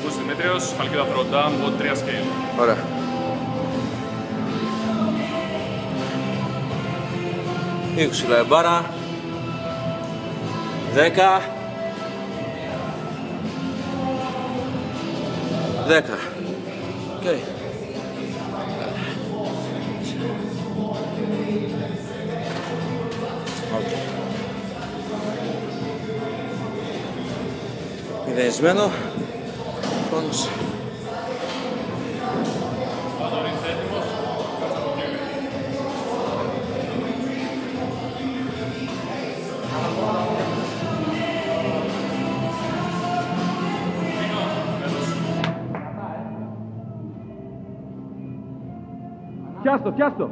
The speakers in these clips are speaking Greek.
Κώστας Δημήτριος, Χαλκίδα Throwdown, WOD 3 scale. Ωραία. Ήξου λαμπάρα. 10. 10. Οκ. Μηδενισμένο. Χρόνος. Πιάστο, πιάστο.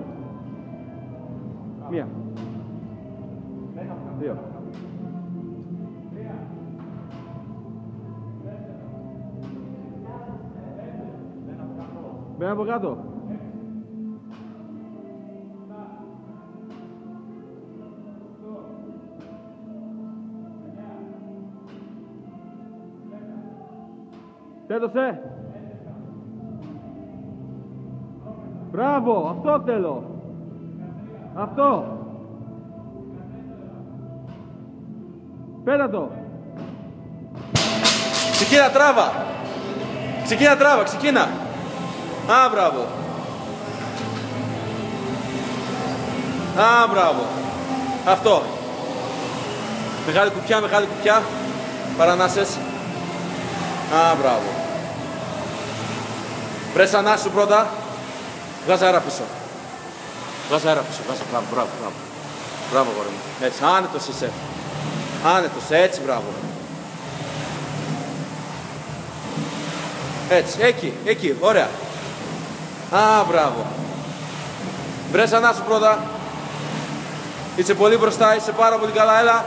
Μία. Δύο. Μπαίνει από κάτω. Τέτωσε. Μπράβο, αυτό θέλω. Αυτό. Πέτα το. Ξεκίνα τράβα. Ξεκίνα τράβα, ξεκίνα. Α, μπράβο. Α, μπράβο. Αυτό. Μεγάλη κουπιά, μεγάλη κουπιά. Παρανάσες. Α, μπράβο. Βρες ανάση σου πρώτα. Βγάζε αέρα πίσω. Βγάζε αέρα πίσω. Βγάζε, μπράβο, μπράβο, μπράβο. Μπράβο, γόρι μου. Έτσι, άνετος είσαι. Άνετος, έτσι, μπράβο. Έτσι, εκεί, εκεί, ωραία. Α, μπράβο. Βρες ανάση σου πρώτα. Είσαι πολύ μπροστά, είσαι πάρα πολύ καλά, έλα.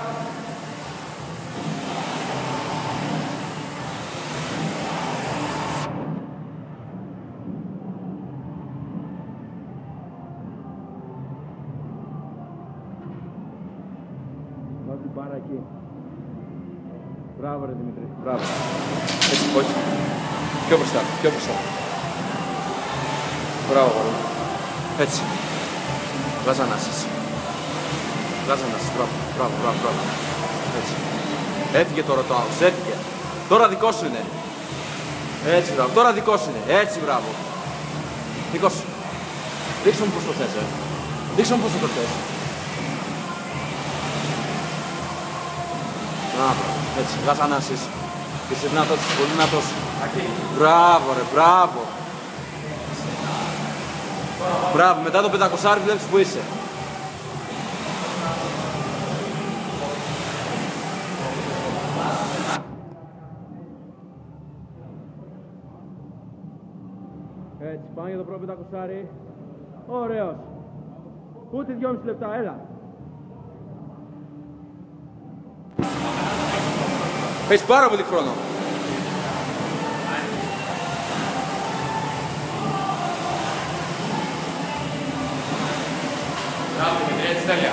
Βάζω την μπάρα εκεί. Μπράβο ρε Δημήτρη, μπράβο. Έτσι, όχι. Πιο μπροστά, πιο μπροστά. Μπράβο, γόρι μου. Έτσι. Βγάζε ανάσεις. Βγάζε ανάσεις, μπράβο, μπράβο, μπράβο, μπράβο. Έτσι. Έφυγε τώρα το άλλος, έφυγε. Τώρα δικό σου είναι. Έτσι, μπράβο, τώρα δικό σου είναι. Έτσι, μπράβο. Δικό σου. Δείξε μου πώς το θες, Δείξε μου πώς το θες. Μπράβο, έτσι, βγάζε ανάσεις. Είσαι δυνατός, πολύ δυνατός. Μπράβο ρε, μπράβο. Μπράβο, μετά το 500 βλέπεις που είσαι. Έτσι, πάμε για το πρώτο 500. Ωραίος. Ούτε 2,5 λεπτά, έλα. Έχεις πάρα πολύ χρόνο. Μπράβο, Δημήτρη, έτσι τέλεια.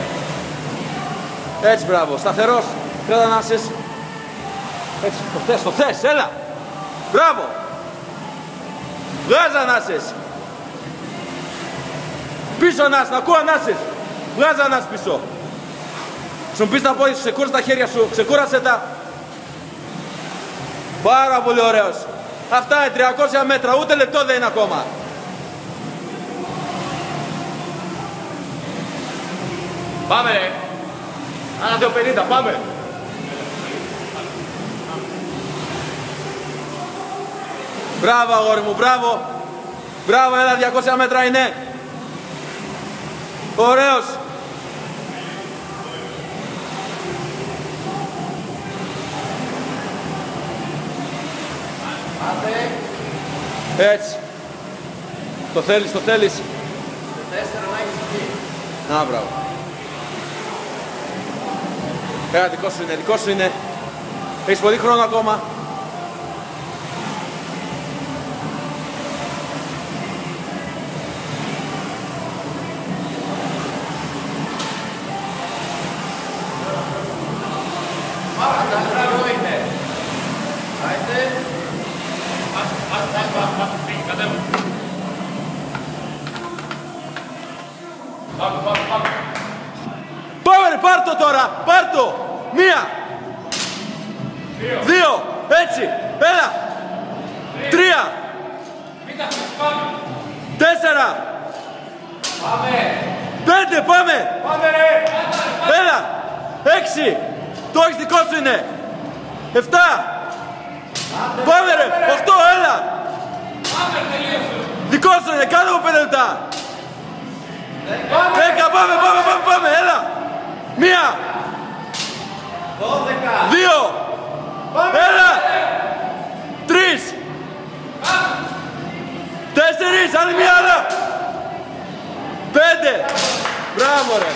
Έτσι, μπράβο, σταθερός. Κράτα ανάσες. Έτσι, το θες, έλα. Μπράβο. Βγάζε ανάσες. Πίσω ανάσες, να ακούω ανάσες. Βγάζε ανάσες πίσω. Σου πεις τα πόδια σου, ξεκούρασε τα χέρια σου, ξεκούρασε τα. Πάρα πολύ ωραίος. Αυτά είναι 300 μέτρα, ούτε λεπτό δεν είναι ακόμα. Πάμε ρε. Άνα 2,50, πάμε. Μπράβο αγόρι μου, μπράβο. Μπράβο, έλα 200 μέτρα είναι. Ωραίος. Έτσι. Το θέλεις, το θέλεις. 4 να έχεις εκεί. Να, μπράβο. Έλα, δικό σου είναι, δικό σου είναι. Έχεις πολύ χρόνο ακόμα. το τώρα, πάρ' το. 1, 2, έτσι, έλα. 3, 4, 5, πάμε. Έλα. 6, το έχεις, δικό σου είναι. 7, πάμε ρε. 8, έλα. Δικό σου είναι, κάτω από 5 λεπτά. 10, πάμε, έλα. 1, 2, έλα. 3, 4, άλλη μια, άλλα. 5, μπράβο ρε.